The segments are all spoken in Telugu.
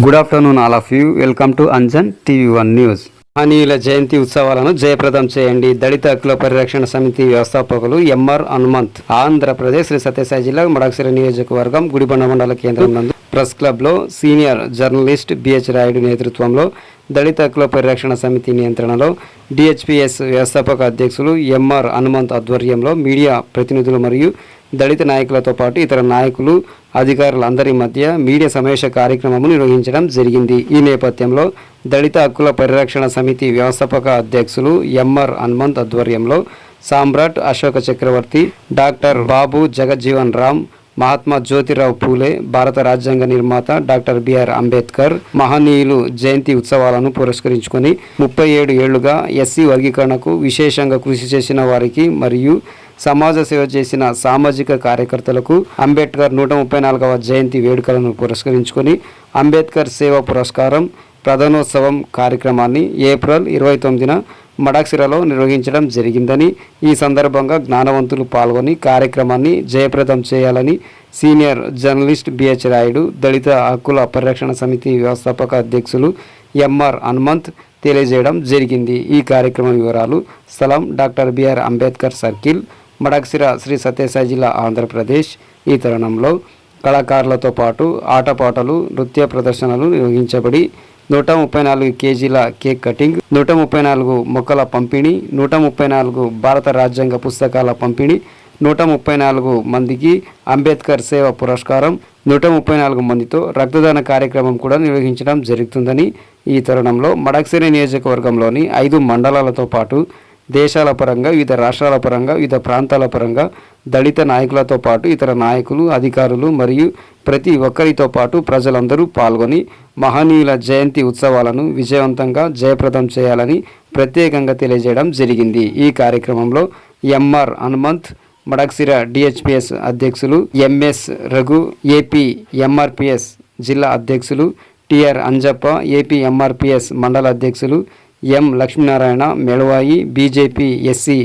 Good afternoon all of you. Welcome to Anjan TV1 news. మహనీయుల జయంతి ఉత్సవాలను జయప్రదం చేయండి. దళిత హక్కుల పరిరక్షణ సమితి వ్యవస్థాపకులు ఎంఆర్ హనుమంత్. ఆంధ్రప్రదేశ్ శ్రీ సత్యసాయి జిల్లా మడకశిర నియోజకవర్గం గుడిబండ మండల కేంద్రం నందు ప్రెస్ క్లబ్లో సీనియర్ జర్నలిస్ట్ బిహెచ్ రాయుడు నేతృత్వంలో దళిత హక్కుల పరిరక్షణ సమితి నియంత్రణలో DHPS వ్యవస్థాపక అధ్యక్షులు ఎంఆర్ హనుమంత్ ఆధ్వర్యంలో మీడియా ప్రతినిధులు మరియు దళిత నాయకులతో పాటు ఇతర నాయకులు అధికారులందరి మధ్య మీడియా సమావేశ కార్యక్రమం నిర్వహించడం జరిగింది. ఈ నేపథ్యంలో దళిత హక్కుల పరిరక్షణ సమితి వ్యవస్థాపక అధ్యక్షులు ఎంఆర్ హనుమంత్ ఆధ్వర్యంలో సామ్రాట్ అశోక చక్రవర్తి, డాక్టర్ బాబు జగజ్జీవన్ రామ్, మహాత్మా జ్యోతిరావు పూలే, భారత రాజ్యాంగ నిర్మాత డాక్టర్ బిఆర్ అంబేద్కర్ మహనీయులు జయంతి ఉత్సవాలను పురస్కరించుకొని 37 ఏళ్లుగా SC వర్గీకరణకు విశేషంగా కృషి చేసిన వారికి మరియు సమాజ సేవ చేసిన సామాజిక కార్యకర్తలకు అంబేద్కర్ 134వ జయంతి వేడుకలను పురస్కరించుకొని అంబేద్కర్ సేవ పురస్కారం ప్రధానోత్సవం కార్యక్రమాన్ని ఏప్రిల్ 29న మడకశిరలో నిర్వహించడం జరిగిందని, ఈ సందర్భంగా జ్ఞానవంతులు పాల్గొని కార్యక్రమాన్ని జయప్రదం చేయాలని సీనియర్ జర్నలిస్ట్ బిహెచ్ రాయుడు, దళిత హక్కుల పరిరక్షణ సమితి వ్యవస్థాపక అధ్యక్షులు ఎంఆర్ హనుమంత్ తెలియజేయడం జరిగింది. ఈ కార్యక్రమం వివరాలు: స్థలం doctor BR Ambedkar circle, Madakasira, Sri Sathya Sai, Andhra Pradesh. ఈ తరుణంలో కళాకారులతో పాటు ఆటపాటలు, నృత్య ప్రదర్శనలు నిర్వహించబడి 134 కేజీల కేక్ కటింగ్, 134 మొక్కల పంపిణీ, 134 భారత రాజ్యాంగ పుస్తకాల పంపిణీ, 134 మందికి అంబేద్కర్ సేవ పురస్కారం, 134 మందితో రక్తదాన కార్యక్రమం కూడా నిర్వహించడం జరుగుతుందని, ఈ తరుణంలో మడకశిర నియోజకవర్గంలోని 5 మండలాలతో పాటు దేశాల పరంగా, వివిధ రాష్ట్రాల పరంగా, వివిధ ప్రాంతాల పరంగా దళిత నాయకులతో పాటు ఇతర నాయకులు, అధికారులు మరియు ప్రతి ఒక్కరితో పాటు ప్రజలందరూ పాల్గొని మహనీయుల జయంతి ఉత్సవాలను విజయవంతంగా జయప్రదం చేయాలని ప్రత్యేకంగా తెలియజేయడం జరిగింది. ఈ కార్యక్రమంలో ఎంఆర్ హనుమంత్, మడకశిర DHPS అధ్యక్షులు MS రఘు, AP MRPS జిల్లా అధ్యక్షులు TR అంజప్ప, AP MRPS మండల అధ్యక్షులు M Lakshminarayana Melavai, BJP SC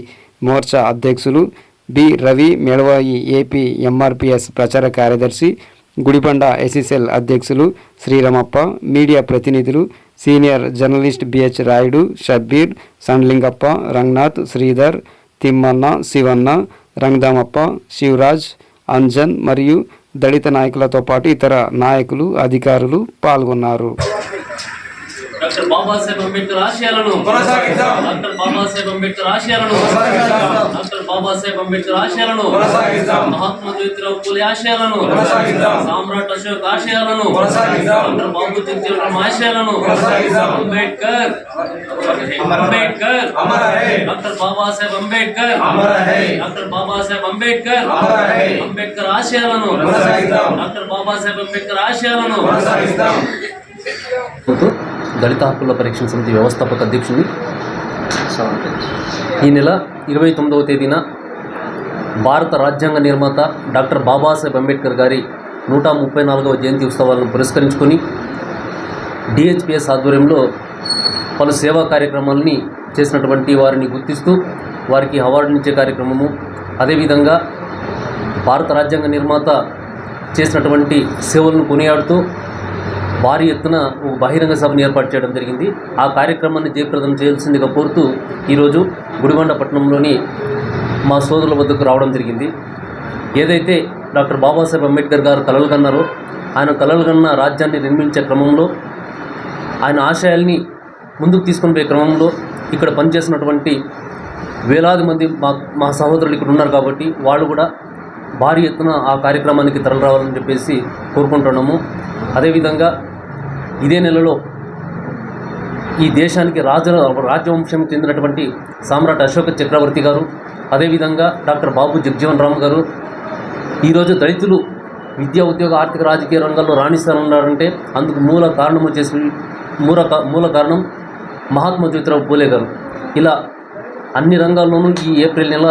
Morcha అధ్యక్షులు B Ravi Melavai, AP MRPS ప్రచార కార్యదర్శి, గుడిబండ SSL అధ్యక్షులు శ్రీరామప్ప, మీడియా ప్రతినిధులు senior journalist BH Rayudu, Shabbir, Sandlingappa, Ranganath, Sridhar, Timmanna, Shivanna, Rangadamappa, Shivaraj, Anjan మరియు దళిత నాయకులతో పాటు ఇతర నాయకులు, అధికారులు పాల్గొన్నారు. డాక్టర్ బాబాసాహెబ్ అంబేద్కర్ ఆశయాలను డాక్టర్ బాబాసాహెబ్ అంబేద్కర్ ఆశయాలను డాక్టర్ బాబాసాహెబ్ అంబేద్కర్ ఆశయాలను మహాత్మా జ్యోతిరావు పూలే ఆశయాలను సామ్రాట్ అశోక్ ఆశయాలను డాక్టర్ బాబు జగజ్జీవన్ రామ్ ఆశయాలను అంబేద్కర్ అంబేద్కర్ డాక్టర్ బాబాసాహెబ్ అంబేద్కర్ డాక్టర్ బాబాసాహెబ్ అంబేద్కర్ అంబేద్కర్ ఆశయాలను డాక్టర్ బాబాసాహెబ్ అంబేద్కర్ ఆశయాలను దళిత హక్కుల పరిరక్షణ సమితి వ్యవస్థాపక అధ్యక్షుడిని ఈ నెల 29వ తేదీన భారత రాజ్యాంగ నిర్మాత డాక్టర్ బాబాసాహెబ్ అంబేద్కర్ గారి 134వ జయంతి ఉత్సవాలను పురస్కరించుకొని DHPS ఆధ్వర్యంలో పలు సేవా కార్యక్రమాలని చేసినటువంటి వారిని గుర్తిస్తూ వారికి అవార్డునిచ్చే కార్యక్రమము, అదేవిధంగా భారత రాజ్యాంగ నిర్మాత చేసినటువంటి సేవలను కొనియాడుతూ భారీ ఎత్తున బహిరంగ సభను ఏర్పాటు చేయడం జరిగింది. ఆ కార్యక్రమాన్ని జయప్రదం చేయాల్సిందిగా కోరుతూ ఈరోజు గుడిబండ పట్టణంలోని మా సోదరుల వద్దకు రావడం జరిగింది. ఏదైతే డాక్టర్ బాబాసాహెబ్ అంబేద్కర్ గారు కలలు కన్నారో, ఆయన కలలు కన్న రాజ్యాన్ని నిర్మించే క్రమంలో, ఆయన ఆశయాల్ని ముందుకు తీసుకొని పోయే క్రమంలో ఇక్కడ పనిచేసినటువంటి వేలాది మంది మా సహోదరులు ఇక్కడ ఉన్నారు కాబట్టి వాళ్ళు కూడా భారీ ఎత్తున ఆ కార్యక్రమానికి తరలి రావాలని చెప్పేసి కోరుకుంటున్నాము. అదేవిధంగా ఇదే నెలలో ఈ దేశానికి రాజవంశం చెందినటువంటి సామ్రాట్ అశోక చక్రవర్తి గారు, అదేవిధంగా డాక్టర్ బాబు జగజ్జీవన్ రామ్ గారు ఈరోజు దళితులు విద్యా, ఉద్యోగ, ఆర్థిక, రాజకీయ రంగాల్లో రాణిస్తున్నారంటే అందుకు మూల కారణం మహాత్మా జ్యోతిరావు పూలే గారు. ఇలా అన్ని రంగాల్లోనూ ఈ ఏప్రిల్ నెల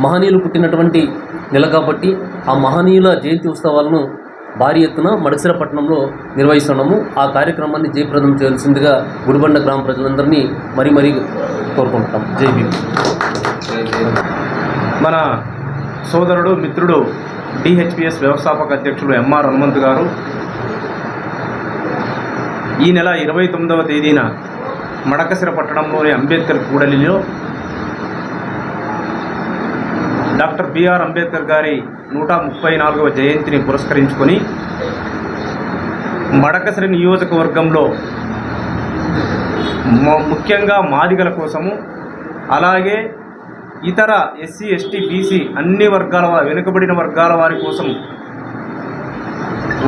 మహనీయులు పుట్టినటువంటి నెల కాబట్టి ఆ మహనీయుల జయంతి ఉత్సవాలను భారీ ఎత్తున మడకశిర పట్టణంలో నిర్వహిస్తున్నాము. ఆ కార్యక్రమాన్ని జయప్రదం చేయాల్సిందిగా గుడిబండ గ్రామ ప్రజలందరినీ మరీ కోరుకుంటాం. జై భీమ్. మన సోదరుడు, మిత్రుడు DHPS వ్యవస్థాపక అధ్యక్షుడు ఎంఆర్ హనుమంత్ గారు ఈ నెల 29వ తేదీన మడకశిర పట్టణంలోని అంబేద్కర్ కూడలిలో డాక్టర్ బిఆర్ అంబేద్కర్ గారి 134వ జయంతిని పురస్కరించుకొని మడకశిర నియోజకవర్గంలో ముఖ్యంగా మాదిగల కోసము, అలాగే ఇతర ఎస్సీ ఎస్టీ బీసీ అన్ని వర్గాల వెనుకబడిన వర్గాల వారి కోసం,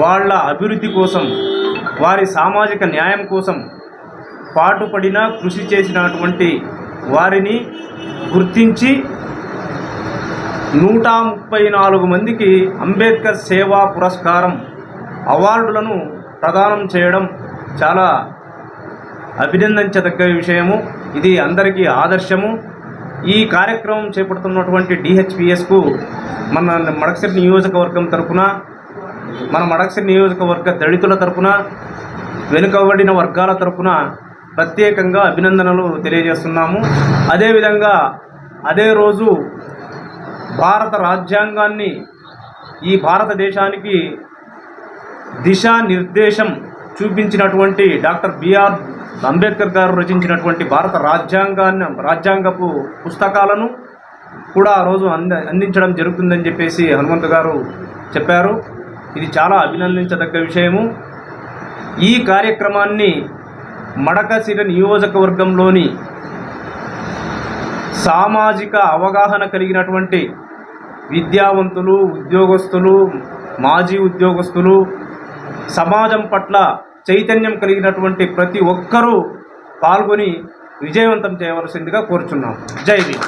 వాళ్ళ అభివృద్ధి కోసం, వారి సామాజిక న్యాయం కోసం పాటుపడిన కృషి చేసినటువంటి వారిని గుర్తించి 134 మందికి అంబేద్కర్ సేవా పురస్కారం అవార్డులను ప్రదానం చేయడం చాలా అభినందించదగ్గ విషయము. ఇది అందరికీ ఆదర్శము. ఈ కార్యక్రమం చేపడుతున్నటువంటి డిహెచ్పిఎస్కు మన మడకశిర నియోజకవర్గం తరపున, మన మడకశిర నియోజకవర్గ దళితుల తరపున, వెనుకబడిన వర్గాల తరపున ప్రత్యేకంగా అభినందనలు తెలియజేస్తున్నాము. అదేవిధంగా అదే రోజు భారత రాజ్యాంగాన్ని, ఈ భారతదేశానికి దిశానిర్దేశం చూపించినటువంటి డాక్టర్ బిఆర్ అంబేద్కర్ గారు రచించినటువంటి భారత రాజ్యాంగపు పుస్తకాలను కూడా ఆ రోజు అందించడం జరుగుతుందని చెప్పేసి హనుమంతు గారు చెప్పారు. ఇది చాలా అభినందించదగ్గ విషయము. ఈ కార్యక్రమాన్ని మడకశిర నియోజకవర్గంలోని సామాజిక అవగాహన కలిగినటువంటి విద్యావంతులు, ఉద్యోగస్తులు, మాజీ ఉద్యోగస్తులు, సమాజం పట్ల చైతన్యం కలిగినటువంటి ప్రతి ఒక్కరూ పాల్గొని విజయవంతం చేయవలసిందిగా కోరుచున్నాం. జై భీమ్.